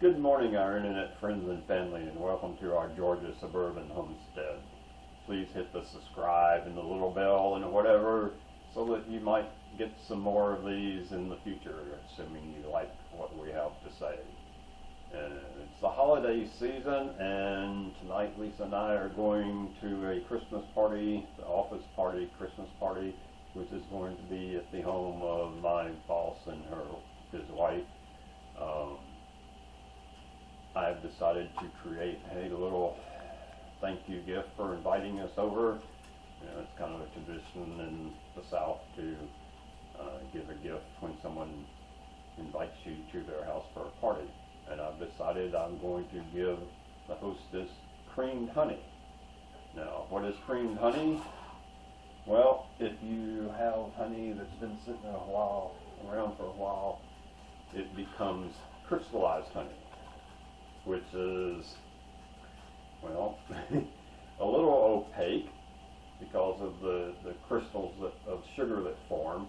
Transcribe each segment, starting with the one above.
Good morning, our internet friends and family, and welcome to our Georgia suburban homestead. Please hit the subscribe and the little bell and whatever so that you might get some more of these in the future, assuming you like what we have to say. It's the holiday season, and tonight Lisa and I are going to a Christmas party, the office party, Christmas party, which is going to be at the home of my boss and his wife. I've decided to create a little thank you gift for inviting us over. You know, it's kind of a tradition in the South to give a gift when someone invites you to their house for a party. And I've decided I'm going to give the hostess creamed honey. Now, what is creamed honey? Well, if you have honey that's been sitting around for a while, it becomes crystallized honey, which is, well, a little opaque because of the crystals of sugar that form.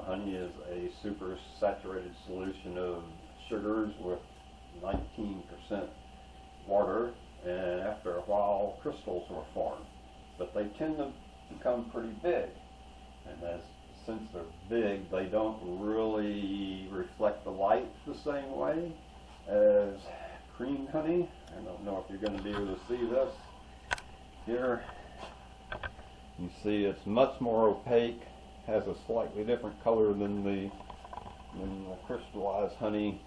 Honey is a super saturated solution of sugars with 19% water, and after a while crystals were formed. But they tend to become pretty big, and since they're big, they don't really reflect the light the same way as creamed honey. I don't know if you're going to be able to see this here. You see it's much more opaque, has a slightly different color than the crystallized honey.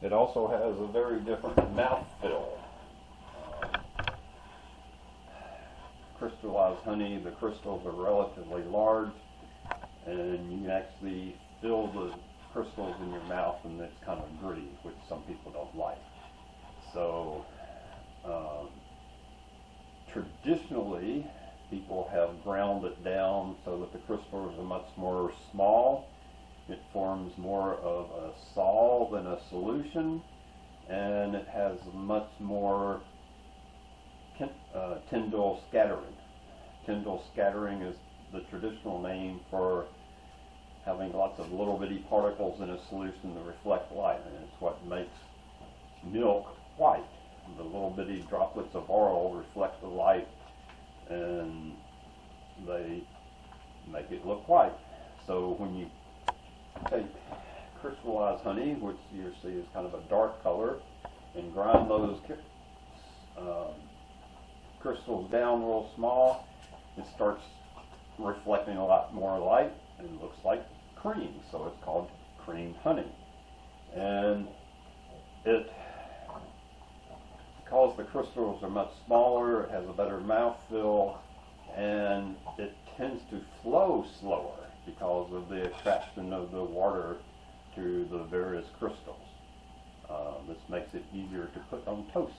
It also has a very different mouthfeel. Crystallized honey, the crystals are relatively large, and you can actually feel the crystals in your mouth, and it's kind of gritty, which some people don't like. So traditionally people have ground it down so that the crystals are much more small. It forms more of a sol than a solution, and it has much more Tyndall scattering. Tyndall scattering is the traditional name for having lots of little bitty particles in a solution that reflect light, and it's what makes milk white. The little bitty droplets of oil reflect the light, and they make it look white. So when you take crystallized honey, which you see is kind of a dark color, and grind those crystals down real small, it starts reflecting a lot more light and looks like cream, so it's called creamed honey. And because the crystals are much smaller, it has a better mouthfeel, and it tends to flow slower because of the attraction of the water to the various crystals. This makes it easier to put on toast,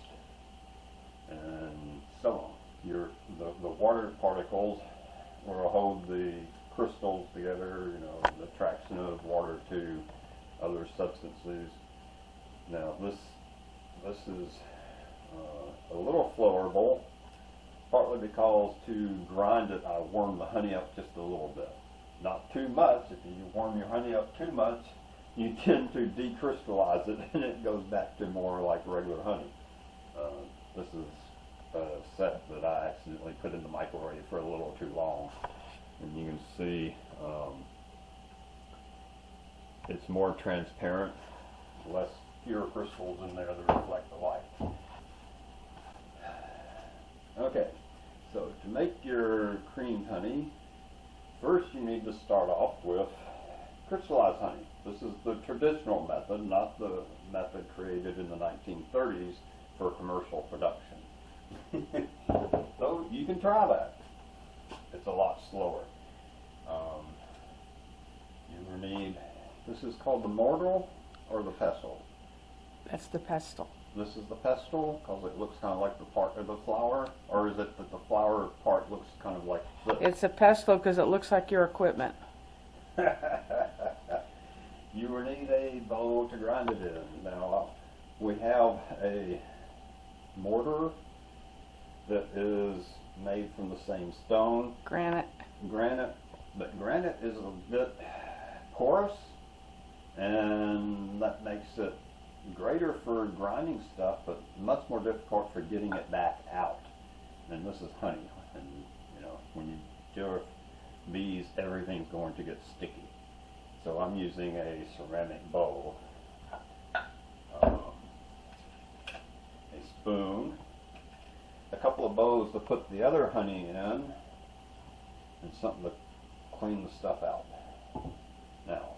and so on. The water particles will hold the crystals together, you know, the attraction of water to other substances. Now this is a little flowable, partly because to grind it I warm the honey up just a little bit. Not too much. If you warm your honey up too much, you tend to decrystallize it, and it goes back to more like regular honey. This is a set that I accidentally put in the microwave for a little too long, and you can see it's more transparent, fewer crystals in there that reflect the light. Okay, so to make your creamed honey, first you need to start off with crystallized honey. This is the traditional method, not the method created in the 1930s for commercial production. So you can try that. It's a lot slower. You will need, this is called the mortar or the pestle? That's the pestle. This is the pestle because it looks kind of like the part of the flour, or is it that the flour part looks kind of like this? It's a pestle because it looks like your equipment. You will need a bowl to grind it in. Now, we have a mortar that is made from the same stone. Granite. But granite is a bit porous, and that makes it greater for grinding stuff, but much more difficult for getting it back out. And this is honey, and you know, when you do bees, everything's going to get sticky. So I'm using a ceramic bowl, a spoon, a couple of bowls to put the other honey in, and something to clean the stuff out. Now,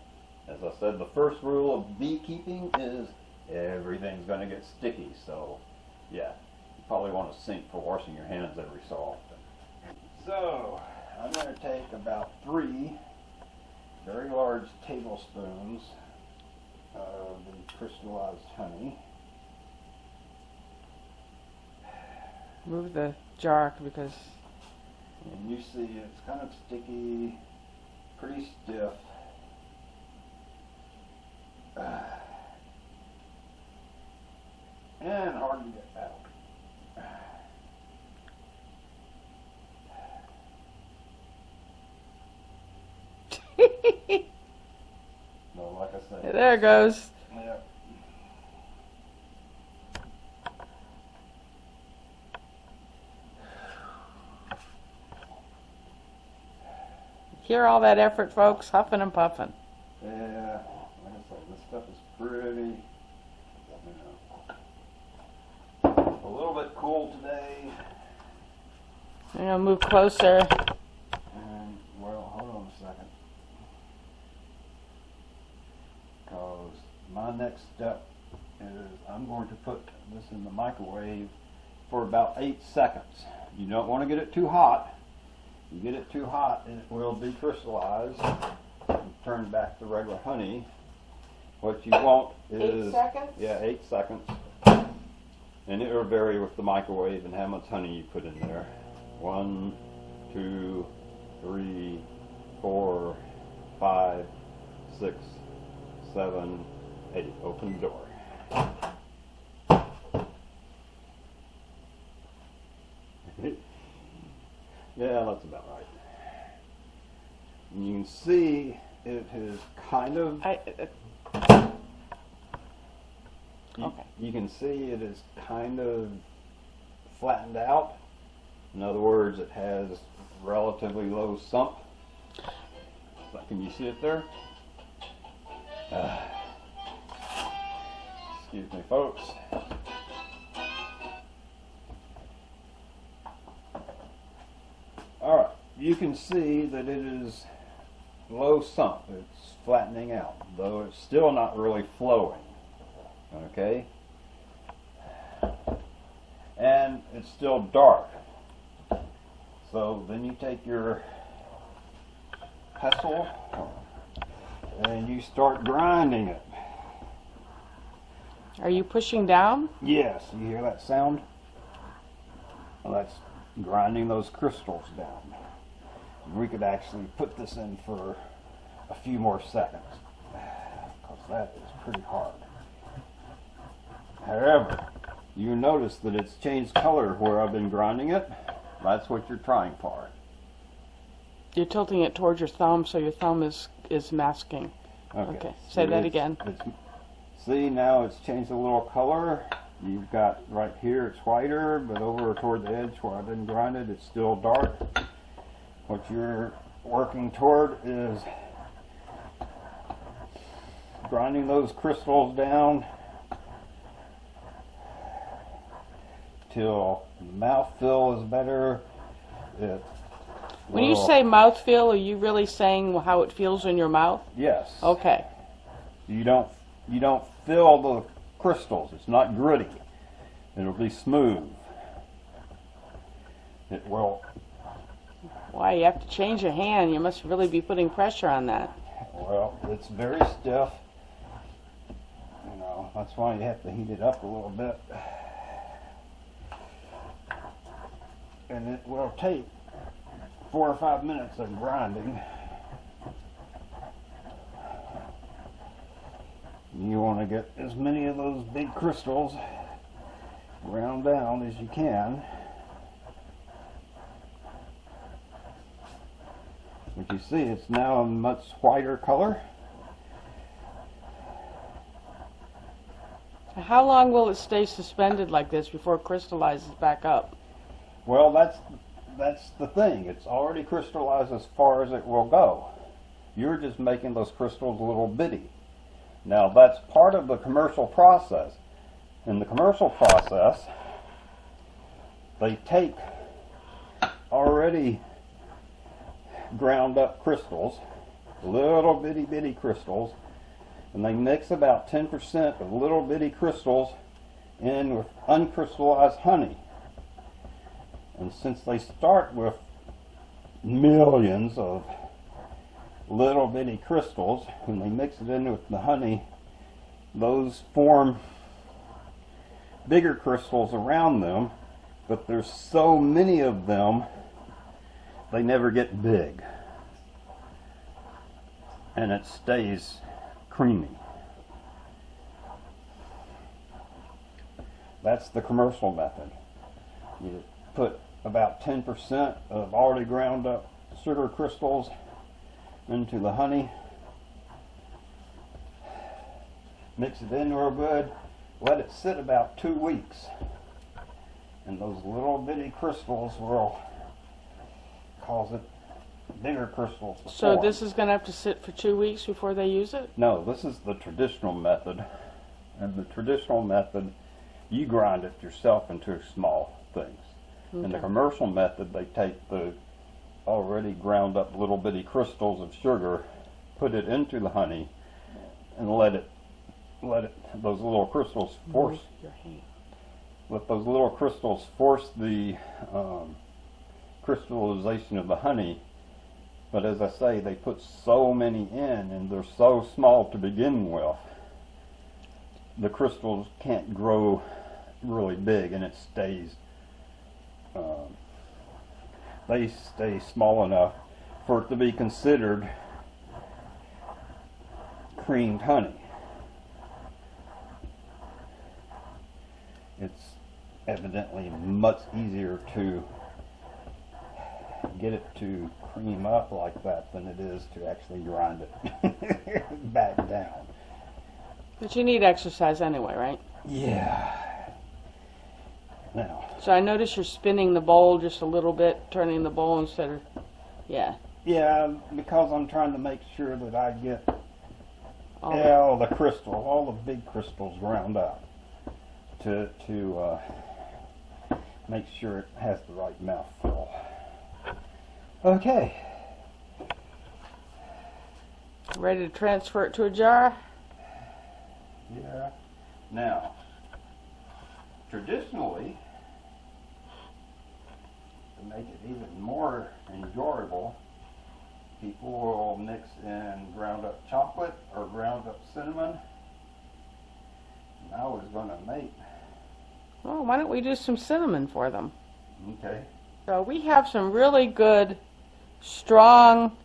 as I said, the first rule of beekeeping is everything's going to get sticky. So, yeah, you probably want a sink for washing your hands every so often. So, I'm going to take about 3 very large tablespoons of the crystallized honey. Move the jar because And you see it's kind of sticky, pretty stiff. And hard to get out. No, like I said. there it goes. Yeah. Hear all that effort, folks? Huffing and puffing. Yeah, like I said, this stuff is pretty, you know, a little bit cool today. I'm gonna move closer. And, well, hold on a second. Because my next step is I'm going to put this in the microwave for about 8 seconds. You don't want to get it too hot. You get it too hot and it will decrystallize and turn back to regular honey. What you want is 8 seconds? Yeah, 8 seconds. And it will vary with the microwave and how much honey you put in there. 1, 2, 3, 4, 5, 6, 7, 8. Open the door. Yeah, that's about right. And you can see it is kind of. Okay. You can see it is kind of flattened out. In other words, it has relatively low sump. Can you see it there? Excuse me, folks. All right, you can see that it is low sump. It's flattening out, though it's still not really flowing. Okay? And it's still dark. So then you take your pestle and you start grinding it. Are you pushing down? Yes, you hear that sound? Well, that's grinding those crystals down. We could actually put this in for a few more seconds, because that is pretty hard. However, you notice that it's changed color where I've been grinding it. That's what you're trying for. You're tilting it towards your thumb, so your thumb is masking. Okay. Say that again. See, now it's changed a little color. You've got right here it's whiter, but over toward the edge where I didn't grind it, it's still dark. What you're working toward is grinding those crystals down till the mouthfeel is better. When you say mouthfeel, are you really saying how it feels in your mouth? Yes. Okay. You don't feel the crystals. It's not gritty. It'll be smooth. It will. Why, you have to change your hand. You must really be putting pressure on that. Well, it's very stiff. You know, that's why you have to heat it up a little bit. And it will take 4 or 5 minutes of grinding. You want to get as many of those big crystals ground down as you can. But you see, it's now a much whiter color. How long will it stay suspended like this before it crystallizes back up? Well, that's the thing. It's already crystallized as far as it will go. You're just making those crystals a little bitty. Now, that's part of the commercial process. In the commercial process, they take already ground up crystals, little bitty crystals, and they mix about 10% of little bitty crystals in with uncrystallized honey. And since they start with millions of little bitty crystals, when they mix it in with the honey, those form bigger crystals around them, but there's so many of them, they never get big. And it stays creamy. That's the commercial method. You put about 10% of already ground up sugar crystals into the honey, mix it in real good, let it sit about 2 weeks, and those little bitty crystals will cause it bigger crystals to So form. this is going to have to sit for 2 weeks before they use it? No, this is the traditional method. And the traditional method, you grind it yourself into small things. Okay. In the commercial method, they take the already ground up little bitty crystals of sugar, put it into the honey, and let those little crystals force, let those little crystals force the crystallization of the honey. But as I say, they put so many in, and they're so small to begin with, the crystals can't grow really big, and it stays, they stay small enough for it to be considered creamed honey. It's evidently much easier to get it to cream up like that than it is to actually grind it back down. But you need exercise anyway, right? Yeah. Now. So I notice you're spinning the bowl just a little bit, turning the bowl instead of, yeah. Yeah, because I'm trying to make sure that I get all the crystals, all the big crystals ground up to make sure it has the right mouthful. Okay. Ready to transfer it to a jar? Yeah. Now, traditionally, to make it even more enjoyable, people will mix in ground up chocolate or ground up cinnamon. And I was going to make. Well, why don't we do some cinnamon for them? Okay. So we have some really good, strong,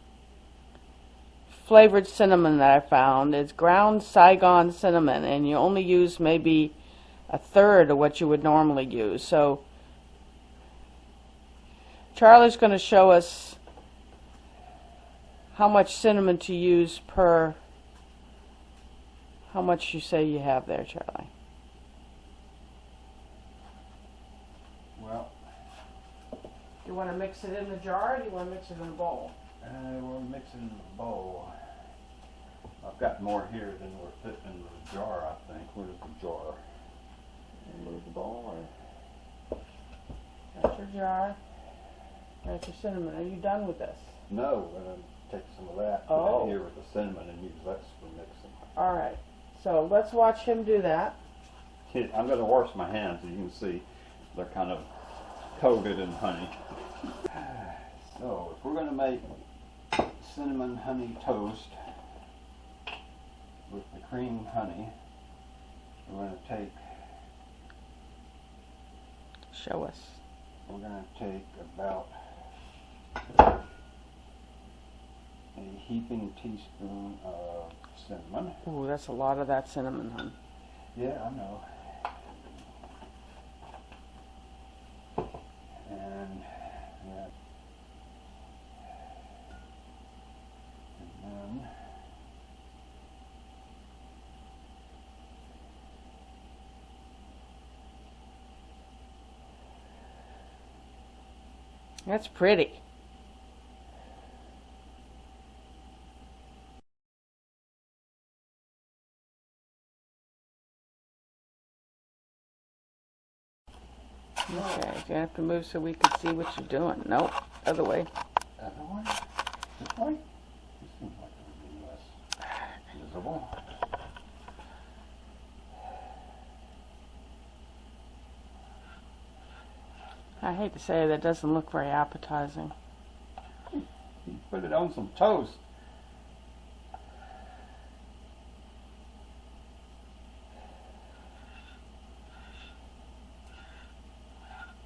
flavored cinnamon that I found. It's ground Saigon cinnamon, and you only use maybe a third of what you would normally use. So Charlie's going to show us how much cinnamon to use per, how much you say you have there, Charlie? Well, You want to mix it in the jar, or do you want to mix it in a bowl? we'll mix it in the bowl. I've got more here than we're fitting in the jar, I think. Where's the jar? Move the bowl, or that's your jar. That's your cinnamon. Are you done with this? No, we're going to take some of that, put it here with the cinnamon, and use that for mixing. All right. So let's watch him do that. I'm going to wash my hands, as you can see. They're kind of coated in honey. So, if we're going to make cinnamon honey toast with the cream honey, we're going to take, Show us. we're going to take about a heaping teaspoon of cinnamon. Ooh, that's a lot of that cinnamon, hon. Yeah, I know. And then That's pretty. Okay, you have to move so we can see what you're doing. Nope, other way. Other way? This way? This seems like it would be less visible. I hate to say it, that doesn't look very appetizing. You put it on some toast.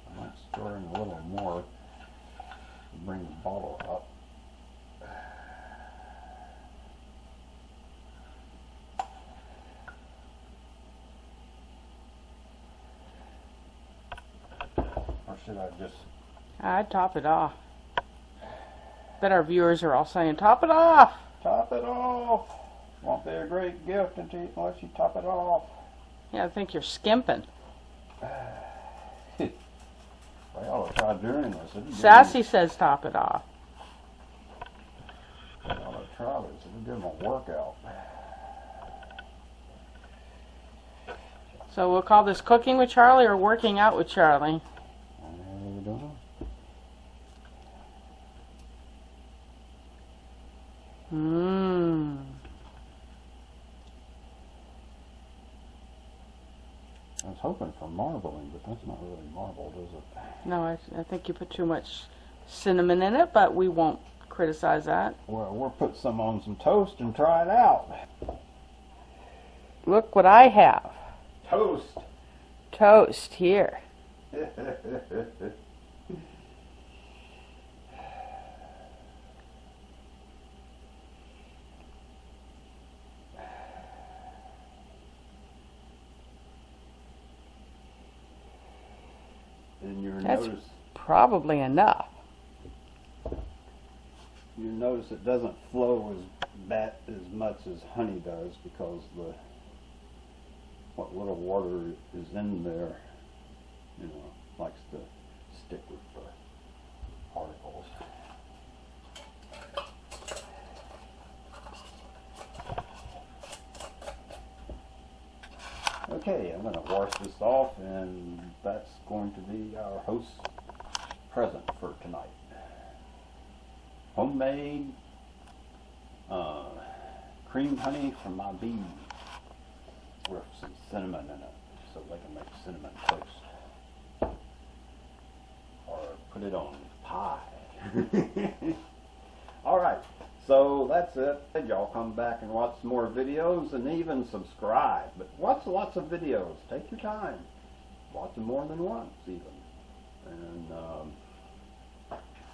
I might stir in a little more to bring the bottle up. Or should I just... I'd top it off. Bet our viewers are all saying, top it off! Top it off! Won't be a great gift unless you top it off. Yeah, I think you're skimping. I ought to try doing this. Sassy says top it off. I ought to try this. It'll give them a workout. So we'll call this cooking with Charlie or working out with Charlie. I don't know. Mmm. I was hoping for marbling, but that's not really marbled, is it? No, I think you put too much cinnamon in it, but we won't criticize that. Well, we'll put some on some toast and try it out. Look what I have. Toast! Toast here. And you That's notice probably enough. it doesn't flow as much as honey does because what little water is in there, likes to stick with the particles. Okay, I'm going to wash this off, and that's going to be our host's present for tonight. Homemade creamed honey from my bees with some cinnamon in it, so they can make cinnamon toast. Or put it on pie. Alright, so that's it. Y'all come back and watch some more videos and even subscribe. But watch lots of videos. Take your time. Watch them more than once even. And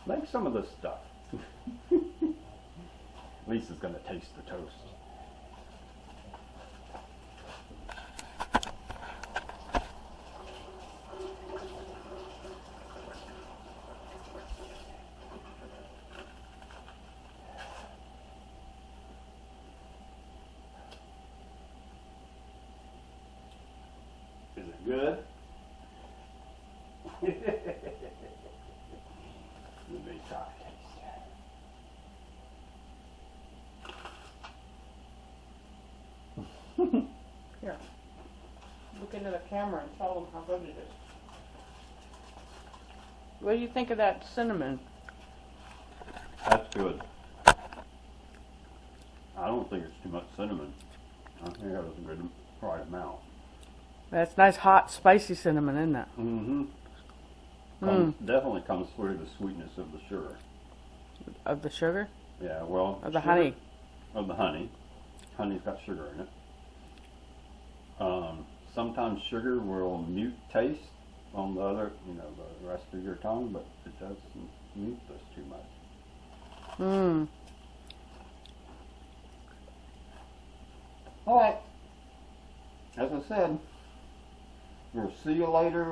make some of this stuff. Lisa's going to taste the toast. Is it good? Let me try a taste. Here, look into the camera and tell them how good it is. What do you think of that cinnamon? That's good. I don't think it's too much cinnamon. I think that was a good right amount. That's nice, hot, spicy cinnamon, isn't it? Mm-hmm. Definitely comes through the sweetness of the sugar. Of the sugar? Yeah, well. Of the sugar, honey? Of the honey. Honey's got sugar in it. Sometimes sugar will mute taste on the other, the rest of your tongue, but it doesn't mute this too much. Mmm. Alright. As I said, we'll see you later